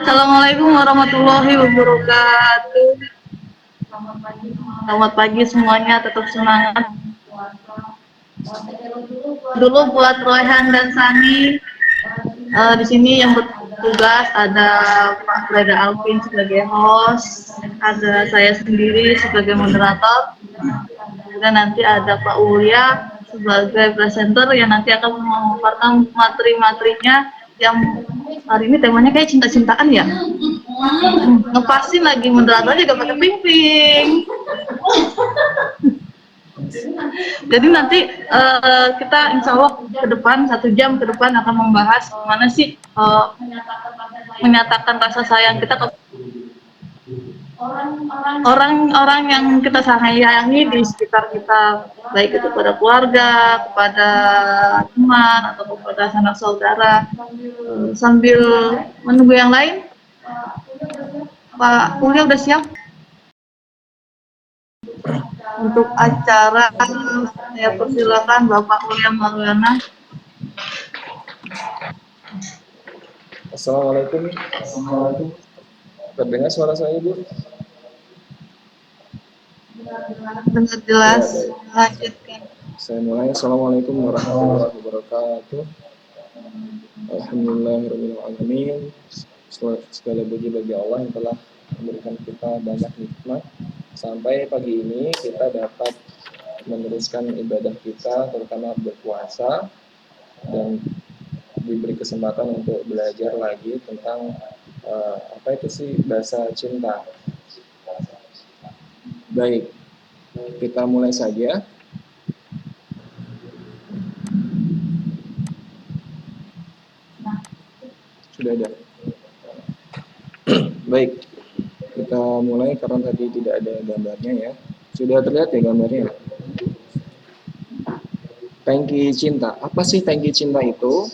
Assalamualaikum warahmatullahi wabarakatuh. Selamat pagi semuanya, tetap semangat. Dulu buat Royhan dan Sani. Di sini yang bertugas ada Pak Freda Alvin sebagai host, ada saya sendiri sebagai moderator, dan nanti ada Pak Ulya sebagai presenter yang nanti akan memaparkan materi-materinya yang hari ini temanya kayak cinta-cintaan ya. Ngepasin lagi moderator juga pakai ping-ping. Jadi nanti kita insya Allah ke depan 1 jam ke depan akan membahas gimana sih menyatakan rasa sayang kita ke orang-orang yang kita sayangi di sekitar kita, baik itu pada keluarga, kepada teman atau kepada sanak saudara. Sambil menunggu yang lain, Pak Ulya udah siap untuk acara? Saya persilakan Bapak Ulya Maulana. Assalamualaikum. Terdengar suara saya, Bu? Dengar jelas. Lanjutkan. Saya mulai. Assalamualaikum warahmatullahi wabarakatuh. Alhamdulillahirrahmanirrahim. Segala puji bagi Allah yang telah memberikan kita banyak nikmat. Sampai pagi ini kita dapat meneruskan ibadah kita, terutama berpuasa, dan diberi kesempatan untuk belajar lagi tentang apa itu sih bahasa cinta. Baik, kita mulai saja. Sudah ada. Baik, kita mulai karena tadi tidak ada gambarnya ya. Sudah terlihat ya gambarnya? Tangki cinta. Apa sih tangki cinta itu?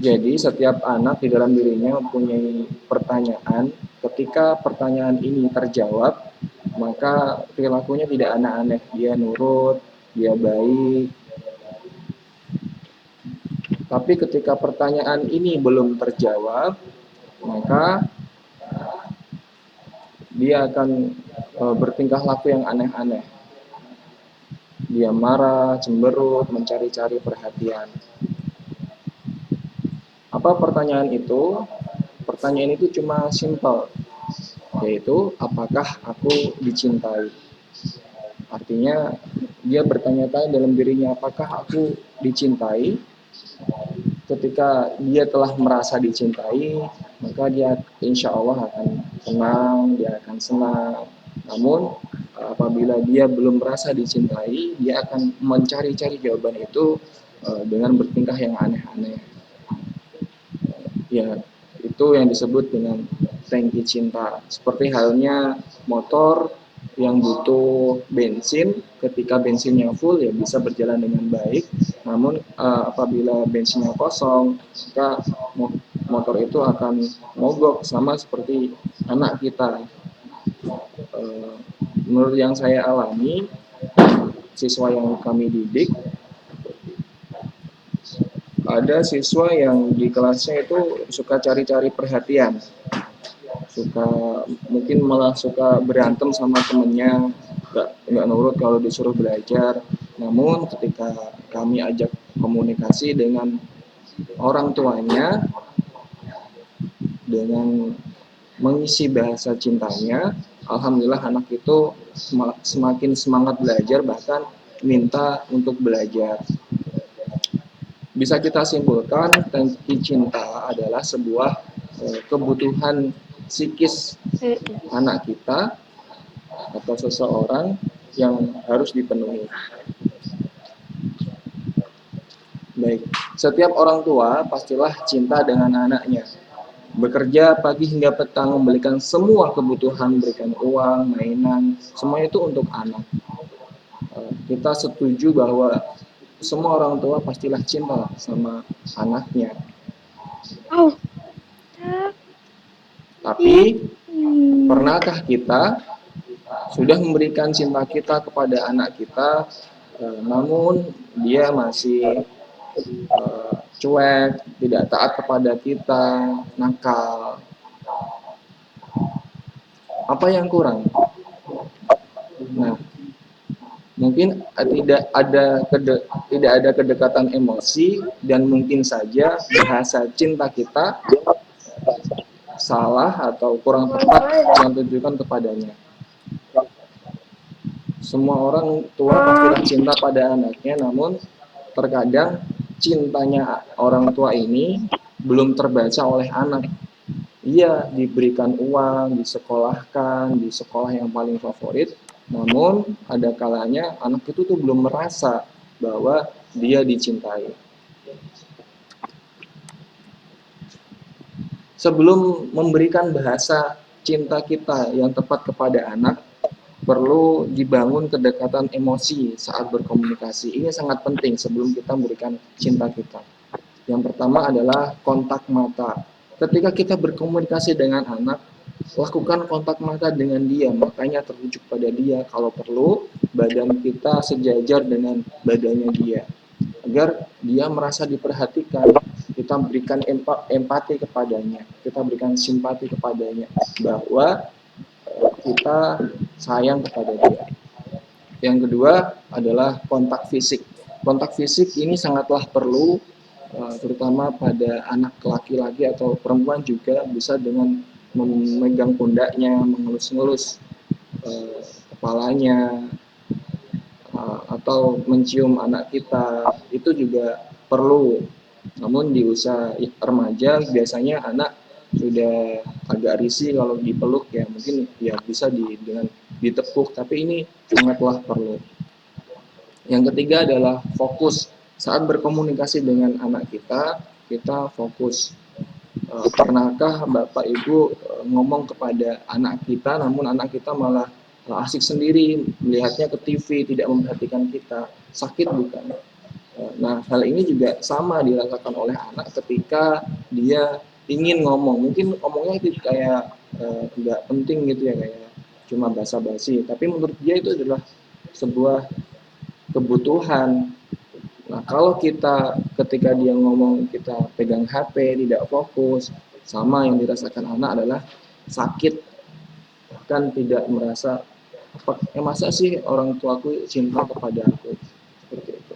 Jadi setiap anak di dalam dirinya mempunyai pertanyaan. Ketika pertanyaan ini terjawab, maka perilakunya tidak aneh-aneh. Dia nurut, dia baik. Tapi ketika pertanyaan ini belum terjawab, maka dia akan bertingkah laku yang aneh-aneh. Dia marah, cemberut, mencari-cari perhatian. Apa pertanyaan itu? Pertanyaan itu cuma simple, yaitu apakah aku dicintai? Artinya dia bertanya-tanya dalam dirinya, apakah aku dicintai? Ketika dia telah merasa dicintai, maka dia insya Allah akan tenang, dia akan senang. Namun apabila dia belum merasa dicintai, dia akan mencari-cari jawaban itu dengan bertingkah yang aneh-aneh. Ya, itu yang disebut dengan tangki cinta. Seperti halnya motor yang butuh bensin, ketika bensinnya full ya bisa berjalan dengan baik. Namun apabila bensinnya kosong, maka motor itu akan mogok, sama seperti anak kita. Menurut yang saya alami, siswa yang kami didik, ada siswa yang di kelasnya itu suka cari-cari perhatian, mungkin malah suka berantem sama temennya, nggak nurut kalau disuruh belajar. Namun ketika kami ajak komunikasi dengan orang tuanya, dengan mengisi bahasa cintanya, alhamdulillah anak itu semakin semangat belajar, bahkan minta untuk belajar. Bisa kita simpulkan, tangki cinta adalah sebuah kebutuhan psikis anak kita atau seseorang yang harus dipenuhi. Baik, setiap orang tua pastilah cinta dengan anaknya. Bekerja pagi hingga petang, memberikan semua kebutuhan, memberikan uang, mainan, semuanya itu untuk anak. Kita setuju bahwa semua orang tua pastilah cinta sama anaknya. Tapi pernahkah kita sudah memberikan cinta kita kepada anak kita, namun dia masih cuek, tidak taat kepada kita, nakal. Apa yang kurang? Nah, mungkin tidak ada kedekatan emosi, dan mungkin saja bahasa cinta kita salah atau kurang tepat yang ditujukan kepadanya. Semua orang tua pastilah cinta pada anaknya, namun terkadang cintanya orang tua ini belum terbaca oleh anak. Ia diberikan uang, disekolahkan di sekolah yang paling favorit, namun ada kalanya anak itu tuh belum merasa bahwa dia dicintai. Sebelum memberikan bahasa cinta kita yang tepat kepada anak, perlu dibangun kedekatan emosi saat berkomunikasi. Ini sangat penting sebelum kita memberikan cinta kita. Yang pertama adalah kontak mata. Ketika kita berkomunikasi dengan anak, lakukan kontak mata dengan dia, makanya tertuju pada dia. Kalau perlu, badan kita sejajar dengan badannya dia, agar dia merasa diperhatikan. Kita berikan empati kepadanya, kita berikan simpati kepadanya, bahwa kita sayang kepada dia. Yang kedua adalah kontak fisik. Kontak fisik ini sangatlah perlu, terutama pada anak laki-laki atau perempuan juga, bisa dengan memegang pundaknya, mengelus-ngelus kepalanya, atau mencium anak kita, itu juga perlu. Namun di usia remaja biasanya anak sudah agak risih kalau dipeluk, ya mungkin ya bisa dengan ditepuk, tapi ini sangatlah perlu. Yang ketiga adalah fokus. Saat berkomunikasi dengan anak kita, kita fokus. Pernahkah Bapak Ibu ngomong kepada anak kita, namun anak kita malah asik sendiri, melihatnya ke TV, tidak memperhatikan kita? Sakit bukan? Nah, hal ini juga sama dirasakan oleh anak ketika dia ingin ngomong. Mungkin ngomongnya itu kayak nggak penting gitu ya, kayak cuma basa-basi. Tapi menurut dia itu adalah sebuah kebutuhan. Nah, kalau kita ketika dia ngomong kita pegang HP, tidak fokus, sama yang dirasakan anak adalah sakit, bahkan tidak merasa masa sih orang tuaku cinta kepada aku, seperti itu.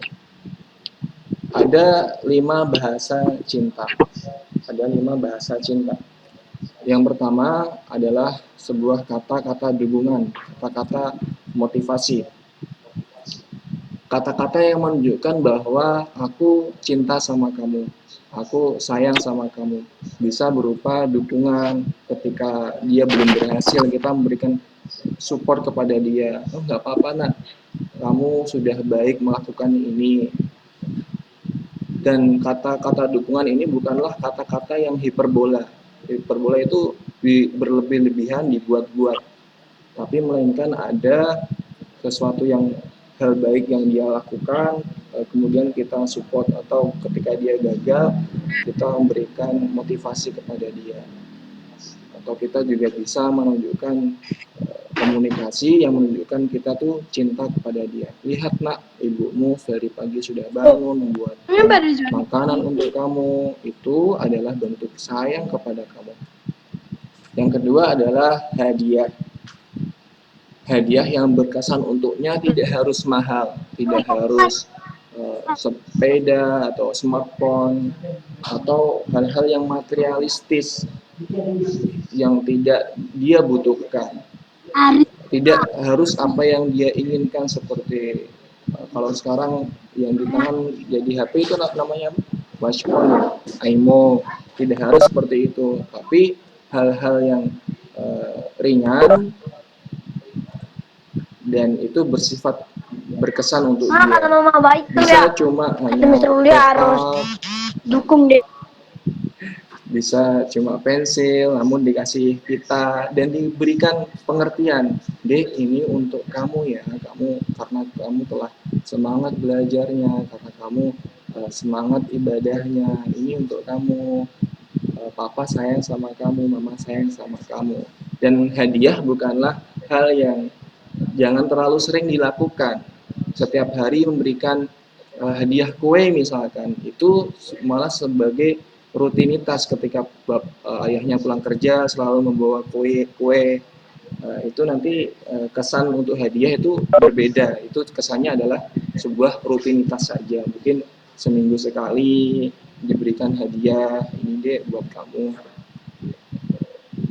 Ada 5 bahasa cinta. Ada 5 bahasa cinta. Yang pertama adalah sebuah kata-kata dukungan, kata-kata motivasi. Kata-kata yang menunjukkan bahwa aku cinta sama kamu, aku sayang sama kamu. Bisa berupa dukungan ketika dia belum berhasil, kita memberikan support kepada dia. Oh, nggak apa-apa nak, kamu sudah baik melakukan ini. Dan kata-kata dukungan ini bukanlah kata-kata yang hiperbola. Hiperbola itu berlebih-lebihan, dibuat-buat. Tapi melainkan ada sesuatu yang hal baik yang dia lakukan, kemudian kita support, atau ketika dia gagal, kita memberikan motivasi kepada dia. Atau kita juga bisa menunjukkan komunikasi yang menunjukkan kita tuh cinta kepada dia. Lihat nak, ibumu dari pagi sudah bangun membuat makanan untuk kamu. Itu adalah bentuk sayang kepada kamu. Yang kedua adalah hadiah. Hadiah yang berkesan untuknya tidak harus mahal, tidak harus sepeda atau smartphone atau hal-hal yang materialistis yang tidak dia butuhkan. Tidak harus apa yang dia inginkan, seperti kalau sekarang yang di tangan jadi HP itu namanya smartphone, iMo. Tidak harus seperti itu, tapi hal-hal yang ringan dan itu bersifat berkesan untuk dia. Bisa cuma hanya harus dukung deh. Bisa cuma pensil, namun dikasih pita dan diberikan pengertian. Dek, ini untuk kamu ya, kamu karena kamu telah semangat belajarnya, karena kamu semangat ibadahnya. Ini untuk kamu. Papa sayang sama kamu, mama sayang sama kamu. Dan hadiah bukanlah hal yang jangan terlalu sering dilakukan. Setiap hari memberikan hadiah kue misalkan, itu malah sebagai rutinitas ketika ayahnya pulang kerja selalu membawa kue. Itu nanti kesan untuk hadiah itu berbeda. Itu kesannya adalah sebuah rutinitas saja. Mungkin seminggu sekali diberikan hadiah, ini deh buat kamu.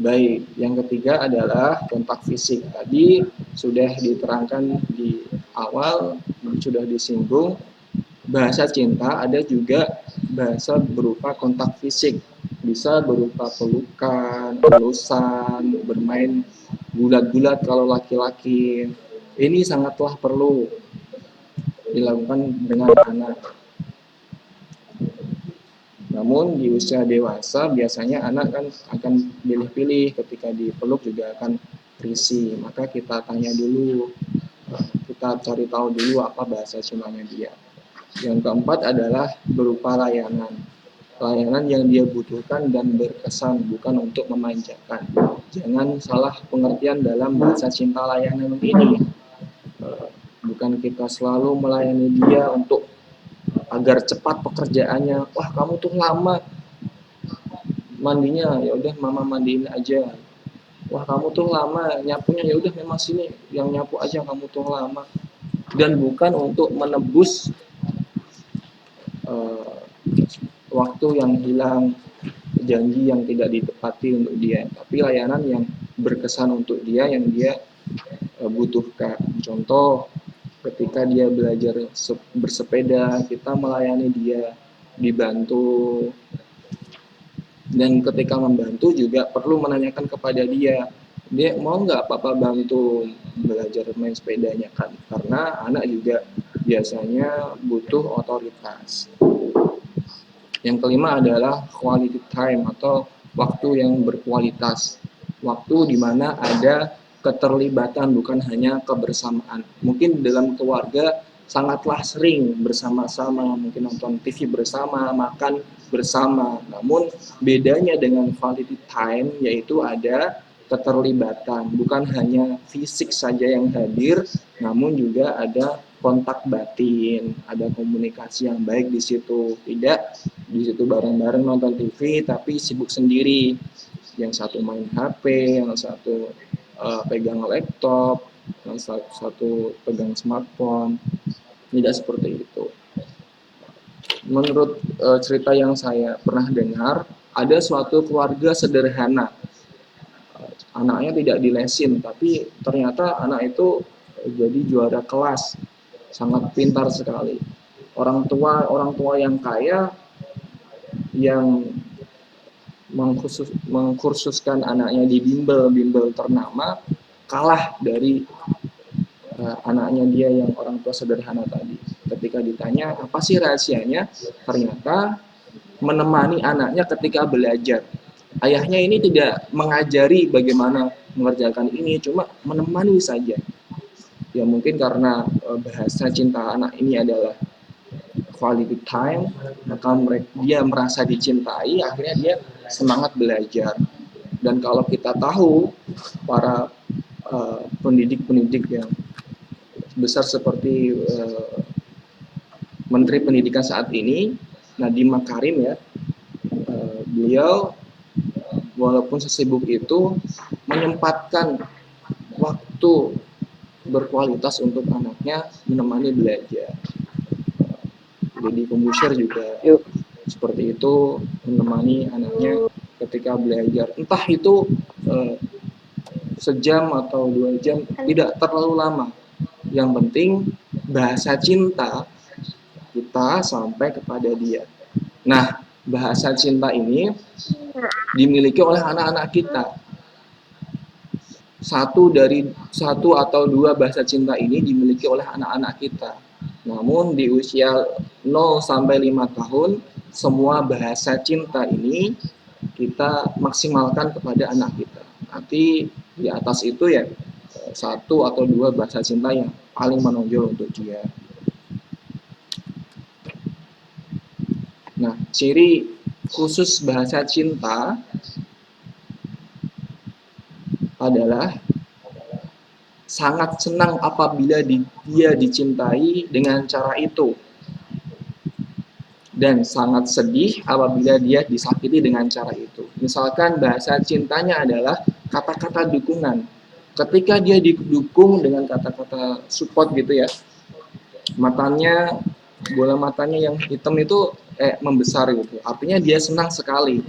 Baik, yang ketiga adalah kontak fisik. Tadi sudah diterangkan di awal, sudah disinggung, bahasa cinta ada juga bahasa berupa kontak fisik. Bisa berupa pelukan, elusan, bermain gulat-gulat kalau laki-laki. Ini sangatlah perlu dilakukan dengan anak. Namun di usia dewasa biasanya anak kan akan pilih-pilih, ketika dipeluk juga akan risih. Maka kita tanya dulu, kita cari tahu dulu apa bahasa cintanya dia. Yang keempat adalah berupa layanan. Layanan yang dia butuhkan dan berkesan, bukan untuk memanjakan. Jangan salah pengertian dalam bahasa cinta layanan ini. Bukan kita selalu melayani dia untuk agar cepat pekerjaannya. Wah, kamu tuh lama mandinya, ya udah mama mandiin aja. Wah, kamu tuh lama nyapunya, ya udah memang sini yang nyapu aja, kamu tuh lama. Dan bukan untuk menebus uh, waktu yang hilang, janji yang tidak ditepati untuk dia, tapi layanan yang berkesan untuk dia, yang dia butuhkan. Contoh, ketika dia belajar bersepeda, kita melayani dia, dibantu. Dan ketika membantu juga perlu menanyakan kepada dia mau nggak papa bantu belajar main sepedanya, kan? Karena anak juga biasanya butuh otoritas. Yang kelima adalah quality time atau waktu yang berkualitas. Waktu di mana ada keterlibatan, bukan hanya kebersamaan. Mungkin dalam keluarga sangatlah sering bersama-sama, mungkin nonton TV bersama, makan bersama. Namun bedanya dengan quality time yaitu ada keterlibatan, bukan hanya fisik saja yang hadir, namun juga ada kontak batin, ada komunikasi yang baik di situ. Tidak di situ bareng-bareng nonton TV tapi sibuk sendiri. Yang satu main HP, yang satu pegang laptop, yang satu pegang smartphone. Tidak seperti itu. Menurut cerita yang saya pernah dengar, ada suatu keluarga sederhana. Anaknya tidak dilesin, tapi ternyata anak itu jadi juara kelas, sangat pintar sekali. Orang tua yang kaya yang mengkursuskan anaknya di bimbel ternama kalah dari anaknya dia yang orang tua sederhana tadi. Ketika ditanya apa sih rahasianya, ternyata menemani anaknya ketika belajar. Ayahnya ini tidak mengajari bagaimana mengerjakan ini, cuma menemani saja. Ya mungkin karena bahasa cinta anak ini adalah quality time, maka dia merasa dicintai, akhirnya dia semangat belajar. Dan kalau kita tahu para pendidik-pendidik yang besar seperti Menteri Pendidikan saat ini, Nadiem Makarim ya, beliau walaupun sesibuk itu menyempatkan waktu berkualitas untuk anaknya menemani belajar. Deddy Kombusher juga seperti itu, menemani anaknya ketika belajar. Entah itu sejam atau 2 jam, tidak terlalu lama. Yang penting bahasa cinta kita sampai kepada dia. Nah, bahasa cinta ini dimiliki oleh anak-anak kita. Satu atau dua bahasa cinta ini dimiliki oleh anak-anak kita. Namun di usia 0 sampai 5 tahun, semua bahasa cinta ini kita maksimalkan kepada anak kita. Nanti di atas itu ya satu atau dua bahasa cinta yang paling menonjol untuk dia. Nah, ciri khusus bahasa cinta adalah sangat senang apabila dia dicintai dengan cara itu. dan sangat sedih apabila dia disakiti dengan cara itu. Misalkan bahasa cintanya adalah kata-kata dukungan. Ketika dia didukung dengan kata-kata support gitu ya, matanya, bola matanya yang hitam itu membesar gitu. Artinya dia senang sekali.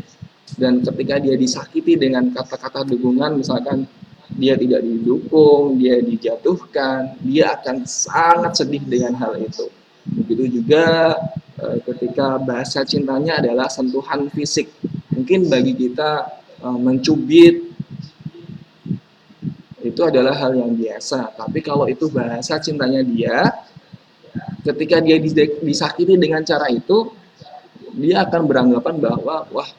Dan ketika dia disakiti dengan kata-kata dukungan, misalkan dia tidak didukung, dia dijatuhkan, dia akan sangat sedih dengan hal itu. Begitu juga ketika bahasa cintanya adalah sentuhan fisik. Mungkin bagi kita mencubit itu adalah hal yang biasa. Tapi kalau itu bahasa cintanya dia, ketika dia disakiti dengan cara itu, dia akan beranggapan bahwa wah,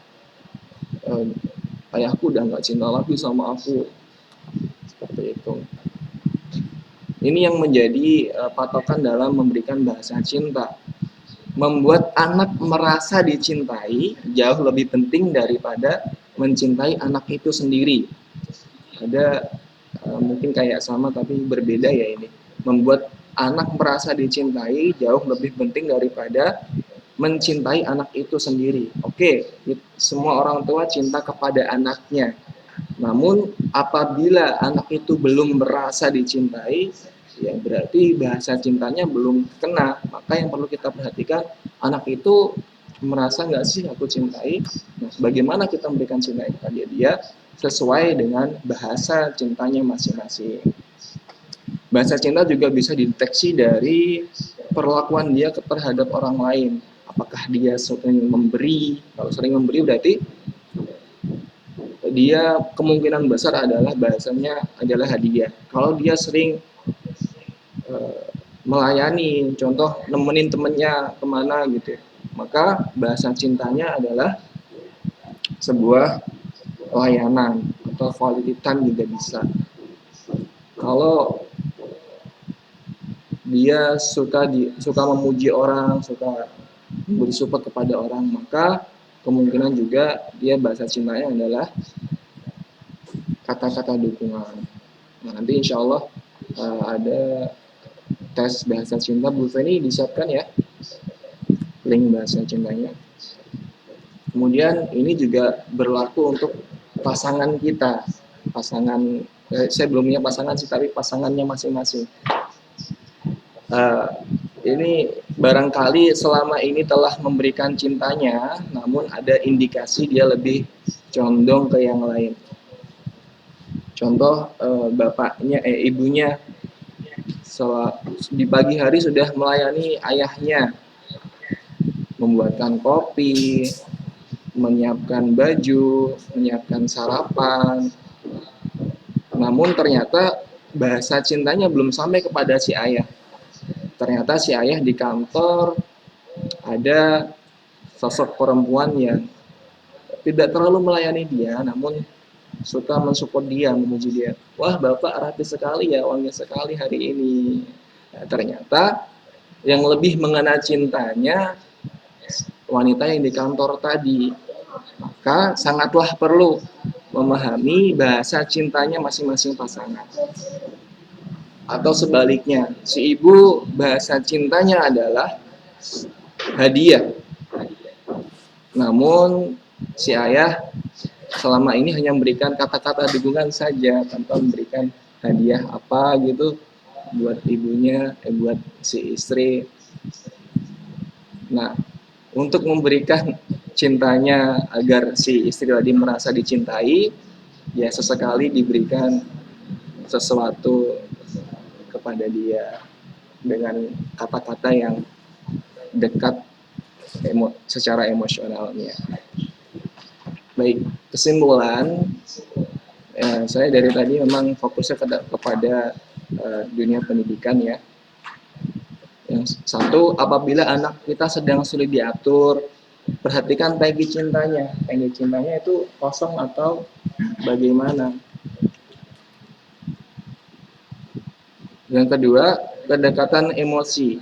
ayahku udah nggak cinta lagi sama aku, seperti itu. Ini yang menjadi patokan dalam memberikan bahasa cinta. Membuat anak merasa dicintai jauh lebih penting daripada mencintai anak itu sendiri. Ada mungkin kayak sama tapi berbeda ya ini. Membuat anak merasa dicintai jauh lebih penting daripada mencintai anak itu sendiri. Oke, semua orang tua cinta kepada anaknya. Namun apabila anak itu belum merasa dicintai, ya berarti bahasa cintanya belum kena. Maka yang perlu kita perhatikan, anak itu merasa nggak sih aku cintai? Nah, bagaimana kita memberikan cinta kepada dia sesuai dengan bahasa cintanya masing-masing. Bahasa cinta juga bisa dideteksi dari perlakuan dia terhadap orang lain. Apakah dia sering memberi? Kalau sering memberi berarti dia kemungkinan besar adalah bahasanya adalah hadiah. Kalau dia sering melayani, contoh nemenin temennya kemana gitu, maka bahasa cintanya adalah sebuah layanan atau quality time juga bisa. Kalau dia suka memuji orang, suka memberi support kepada orang, maka kemungkinan juga dia bahasa cintanya adalah kata-kata dukungan. Nah, nanti insya Allah ada tes bahasa cinta. Bu Feni disiapkan ya link bahasa cintanya. Kemudian ini juga berlaku untuk pasangan kita. Saya belum punya pasangan sih, tapi pasangannya masing-masing. Ini barangkali selama ini telah memberikan cintanya, namun ada indikasi dia lebih condong ke yang lain. Contoh ibunya di pagi hari sudah melayani ayahnya, membuatkan kopi, menyiapkan baju, menyiapkan sarapan. Namun ternyata bahasa cintanya belum sampai kepada si ayah. Ternyata si ayah di kantor ada sosok perempuan yang tidak terlalu melayani dia, namun suka mensupport dia, memuji dia. Wah, Bapak rapi sekali ya, wangi sekali hari ini. Nah, ternyata yang lebih mengena cintanya wanita yang di kantor tadi. Maka sangatlah perlu memahami bahasa cintanya masing-masing pasangan. Atau sebaliknya, si ibu bahasa cintanya adalah hadiah. Namun si ayah selama ini hanya memberikan kata-kata dukungan saja tanpa memberikan hadiah apa gitu buat ibunya, buat si istri. Nah, untuk memberikan cintanya agar si istri tadi merasa dicintai, ya sesekali diberikan sesuatu kepada dia dengan kata-kata yang dekat secara emosionalnya. Baik, kesimpulan saya dari tadi memang fokusnya kepada dunia pendidikan ya. Yang satu, apabila anak kita sedang sulit diatur, perhatikan tangki cintanya. Tangki cintanya itu kosong atau bagaimana. Yang kedua, kedekatan emosi.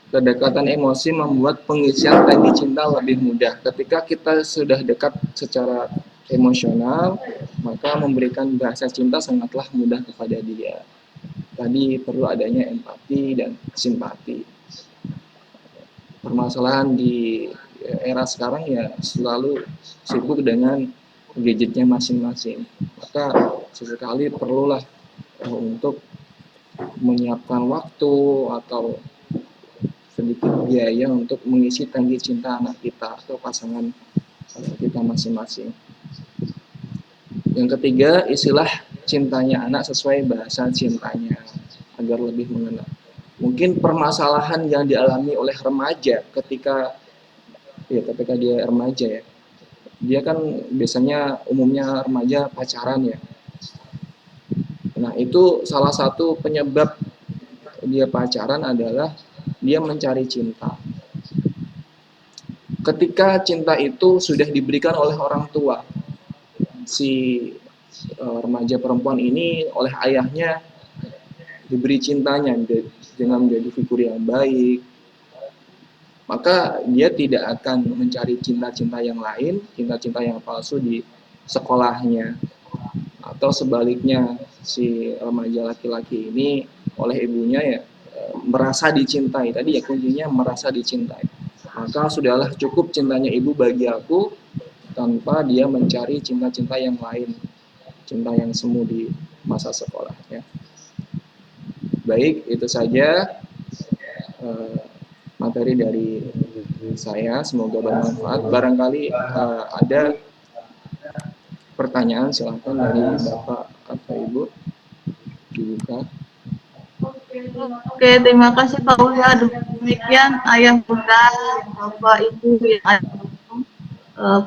Kedekatan emosi membuat pengisian tangki cinta lebih mudah. Ketika kita sudah dekat secara emosional, maka memberikan bahasa cinta sangatlah mudah kepada dia. Tadi perlu adanya empati dan simpati. permasalahan di era sekarang ya selalu sibuk dengan gadgetnya masing-masing. Maka sesekali perlulah untuk menyiapkan waktu atau sedikit biaya untuk mengisi tangki cinta anak kita atau pasangan kita masing-masing. Yang ketiga, istilah cintanya anak sesuai bahasa cintanya agar lebih mengenal. Mungkin permasalahan yang dialami oleh remaja ketika dia remaja ya. Dia kan biasanya umumnya remaja pacaran ya. Nah, itu salah satu penyebab dia pacaran adalah dia mencari cinta. Ketika cinta itu sudah diberikan oleh orang tua, si remaja perempuan ini oleh ayahnya diberi cintanya dengan menjadi figur yang baik, maka dia tidak akan mencari cinta-cinta yang lain, cinta-cinta yang palsu di sekolahnya. Atau sebaliknya, si remaja laki-laki ini oleh ibunya ya merasa dicintai. Tadi ya kuncinya merasa dicintai. Maka sudahlah cukup cintanya ibu bagi aku tanpa dia mencari cinta-cinta yang lain, cinta yang semu di masa sekolahnya. Baik, itu saja materi dari saya, semoga bermanfaat. Barangkali ada pertanyaan, silahkan dari Bapak atau Ibu dibuka. Oke, terima kasih Pak Ulya. Demikian ayah bunda, bapak ibu yang uh,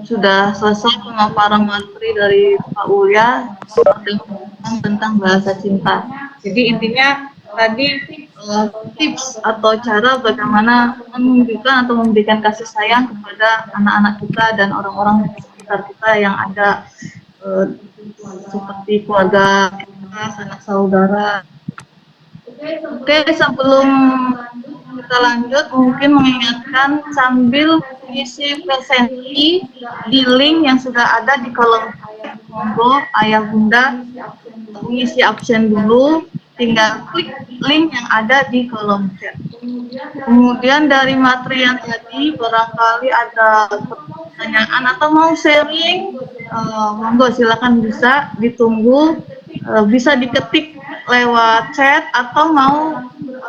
sudah selesai pemaparan materi dari Pak Ulya tentang bahasa cinta. Jadi intinya tadi tips atau cara bagaimana menunjukkan atau memberikan kasih sayang kepada anak-anak kita dan orang-orang di sekitar kita yang ada seperti keluarga kita, sanak saudara. Oke, sebelum kita lanjut, mungkin mengingatkan sambil mengisi presentasi di link yang sudah ada di kolom chat. Monggo ayah bunda mengisi absen dulu, tinggal klik link yang ada di kolom chat. Kemudian dari materi yang tadi, barangkali ada pertanyaan atau mau sharing, monggo silakan bisa ditunggu, bisa diketik lewat chat atau mau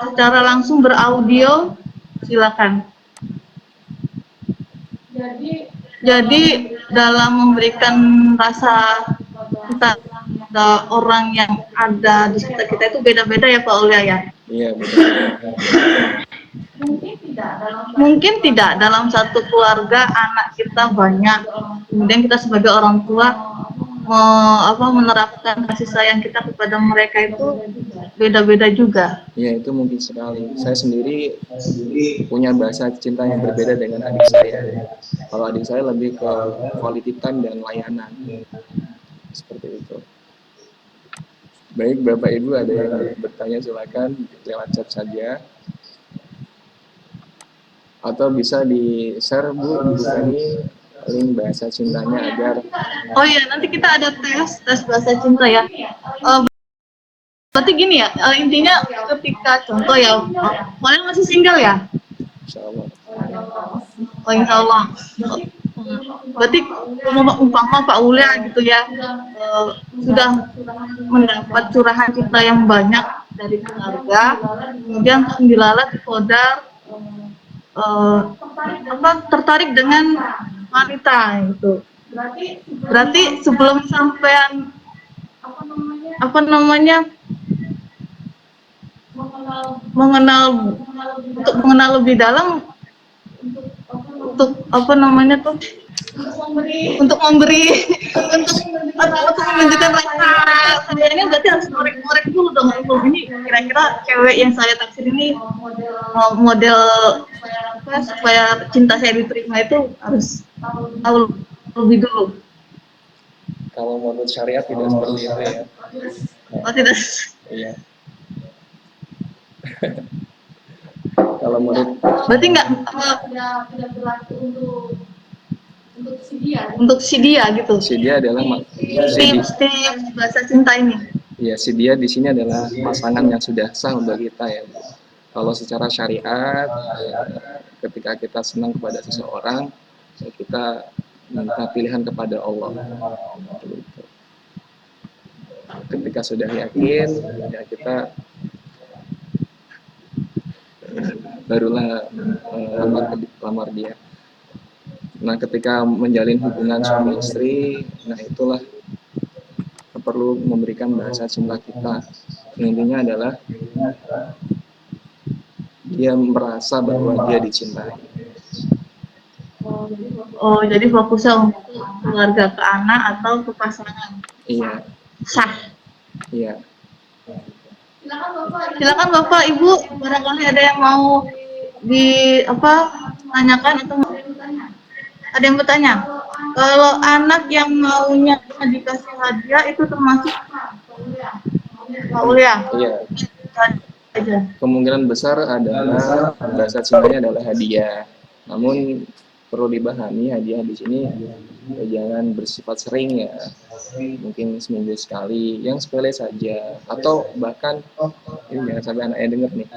secara langsung beraudio, silakan. Jadi dalam memberikan rasa kita orang yang ada di sekitar kita itu beda-beda ya Pak Ulya ya. Iya, betul. Mungkin tidak dalam satu keluarga anak kita banyak, kemudian kita sebagai orang tua menerapkan kasih sayang kita kepada mereka itu beda-beda juga. Ya, itu mungkin sekali. Saya sendiri punya bahasa cinta yang berbeda dengan adik saya. Kalau adik saya lebih ke quality time dan layanan. Seperti itu. Baik, Bapak Ibu ada yang bertanya silakan lewat chat saja. Atau bisa di-share Bu ini link bahasa cintanya agar. Oh iya, nanti kita ada tes bahasa cinta ya. Berarti gini ya, intinya ketika contoh ya, kalian masih single ya? Insya Allah. Oh insya Allah. Berarti umpama Pak Ulya gitu ya, sudah mendapat curahan cinta yang banyak dari keluarga, kemudian dilalah kodar tertarik dengan wanita gitu. Berarti sebelum sampean mengenal lebih dalam untuk untuk memberi untuk menunjukkan rasa sayangnya, berarti harus ngorek-ngorek dulu dong. Ini kira-kira cewek yang saya taksir ini model supaya cinta saya diterima itu harus tahu lebih dulu. Kalau menurut syariat tidak seperti itu ya. Oh tidak. Iya. Kalau menurut berarti nggak berlaku untuk si dia gitu. Si dia adalah tips bahasa cinta ini. Iya, si dia di sini adalah pasangan yang sudah sah bagi kita ya. Kalau secara syariat, ketika kita senang kepada seseorang, ya kita minta pilihan kepada Allah. Gitu. Ketika sudah yakin, ya kita barulah lamar dia. Nah, ketika menjalin hubungan suami istri, nah itulah perlu memberikan bahasa cinta kita. Intinya adalah dia merasa bahwa dia dicintai. Oh, jadi fokusnya untuk keluarga ke anak atau ke pasangan? Iya, Sah. iya. Silakan Bapak, Ibu, barangkali ada yang mau tanyakan atau ada yang bertanya. Kalau anak yang maunya dikasih hadiah itu termasuk Pak Ulia? Iya. Aja. Kemungkinan besar adalah bahasa cintanya adalah hadiah. Namun perlu dipahami hadiah di sini ya jangan bersifat sering ya. Mungkin seminggu sekali, yang sepele saja. Atau bahkan ini jangan sampai anaknya dengar nih.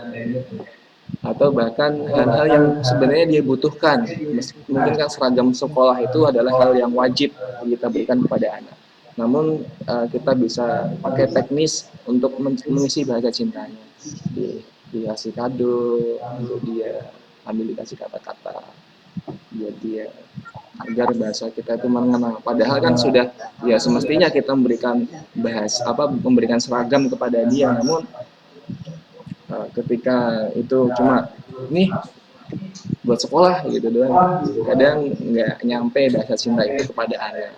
Atau bahkan hal-hal yang sebenarnya dia butuhkan. Mungkin kan seragam sekolah itu adalah hal yang wajib kita berikan kepada anak. Namun kita bisa pakai teknis untuk mengisi bahasa cintanya. Dikasih kado, untuk dia ambil dikasih kata-kata buat dia agar bahasa kita itu mengenal. Padahal kan sudah ya semestinya kita memberikan seragam kepada dia. Namun ketika itu cuma nih buat sekolah gitu doang, kadang nggak nyampe bahasa cinta itu kepada anak.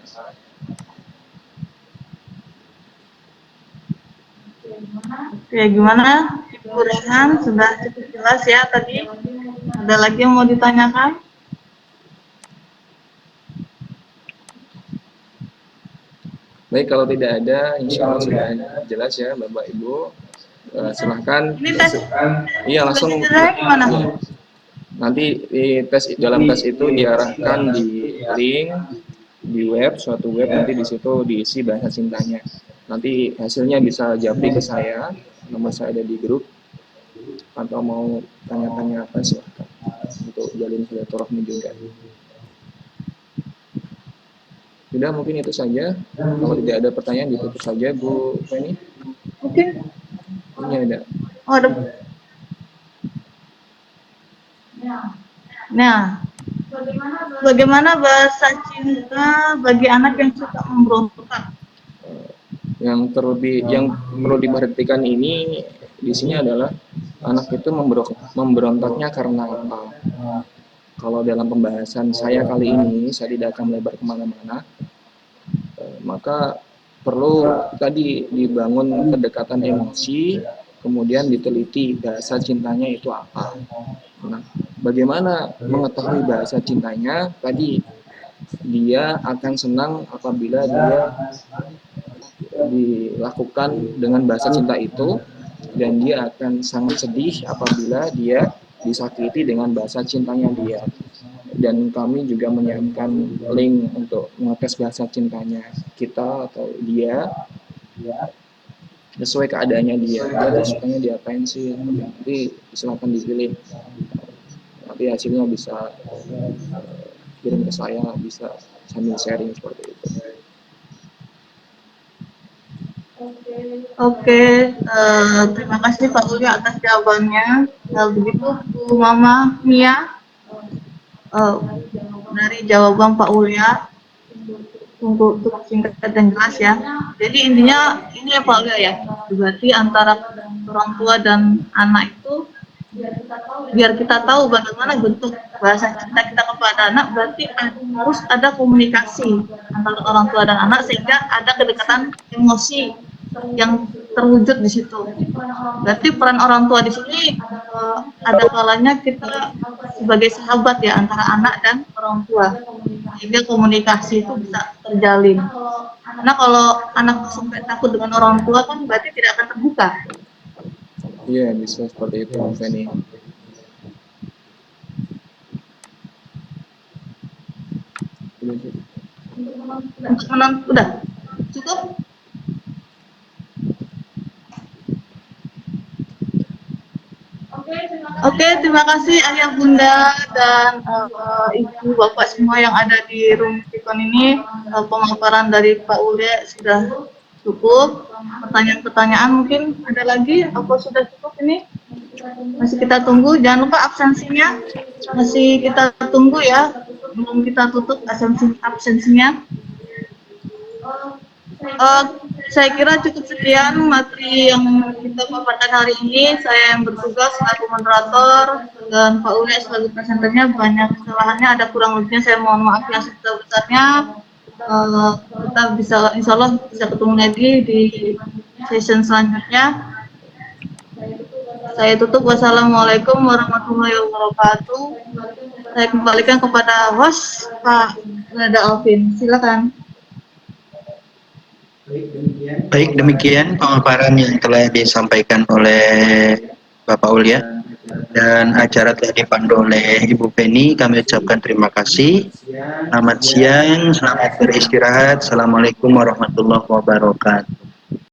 Oke, gimana Ibu Rehan? Sudah cukup jelas ya tadi? Ada lagi yang mau ditanyakan? Baik, kalau tidak ada, insya Allah sudah jelas ya Bapak Ibu. Silahkan. Ini tes. Iya, langsung. Gimana? Nanti dalam tes itu diarahkan di link di web, suatu web, nanti di situ diisi bahasa cintanya. Nanti hasilnya bisa japri ke saya, nomor saya ada di grup, atau mau tanya-tanya apa silahkan untuk jalin silaturahmi juga. Sudah, mungkin itu saja. Kalau tidak ada pertanyaan ditutup saja Bu Feni. Mungkin. Ini ada. Oh, ada. Nah, bagaimana bahasa cinta bagi anak yang suka memberontak? Yang perlu diperhatikan ini di sini adalah anak itu memberontaknya karena apa? Kalau dalam pembahasan saya kali ini, saya tidak akan melebar kemana-mana, maka perlu tadi dibangun kedekatan emosi, kemudian diteliti bahasa cintanya itu apa. Nah, bagaimana mengetahui bahasa cintanya? Tadi dia akan senang apabila dia dilakukan dengan bahasa cinta itu, dan dia akan sangat sedih apabila dia disakiti dengan bahasa cintanya dia. Dan kami juga menyiapkan link untuk mengetes bahasa cintanya kita atau dia sesuai keadaannya dia tuh sukanya diapain sih, nanti silakan dipilih, nanti hasilnya bisa kirim ke saya, bisa sambil sharing seperti itu. Oke, terima kasih Pak Uli atas jawabannya. Begitu Bu Mama Mia, dari jawaban Pak Ulia untuk singkat dan jelas ya. Jadi intinya ini ya Pak Ulia ya, berarti antara orang tua dan anak itu biar kita tahu bagaimana bentuk bahasa cinta kita kepada anak, berarti harus ada komunikasi antara orang tua dan anak sehingga ada kedekatan emosi yang terwujud di situ. Berarti peran orang tua di sini ada kalanya kita sebagai sahabat ya antara anak dan orang tua, sehingga komunikasi itu bisa terjalin. Karena kalau anak sampai takut dengan orang tua kan berarti tidak akan terbuka. Iya, bisa seperti itu, Feni. Untuk menonton udah cukup. Oke, terima kasih Ayah Bunda dan Ibu Bapak semua yang ada di room Pikon ini. Pemaparan dari Pak Ule sudah cukup. Pertanyaan-pertanyaan mungkin ada lagi? Apa sudah cukup ini? Masih kita tunggu. Jangan lupa absensinya. Masih kita tunggu ya. Belum kita tutup absensinya. Eh, saya kira cukup sekian materi yang kita paparkan hari ini. Saya yang bertugas selaku moderator dan Pak Ule sebagai presenternya. Banyak kesalahannya, ada kurang lebihnya. Saya mohon maaf yang sebesar-besarnya. Kita bisa, insya Allah bisa ketemu lagi di session selanjutnya. Saya tutup. Wassalamualaikum warahmatullahi wabarakatuh. Saya kembalikan kepada host Pak Nada Alvin. Silakan. Baik, demikian pemaparan yang telah disampaikan oleh Bapak Ulya dan acara telah dipandu oleh Ibu Penny. Kami ucapkan terima kasih. Selamat siang, selamat beristirahat. Assalamualaikum warahmatullahi wabarakatuh.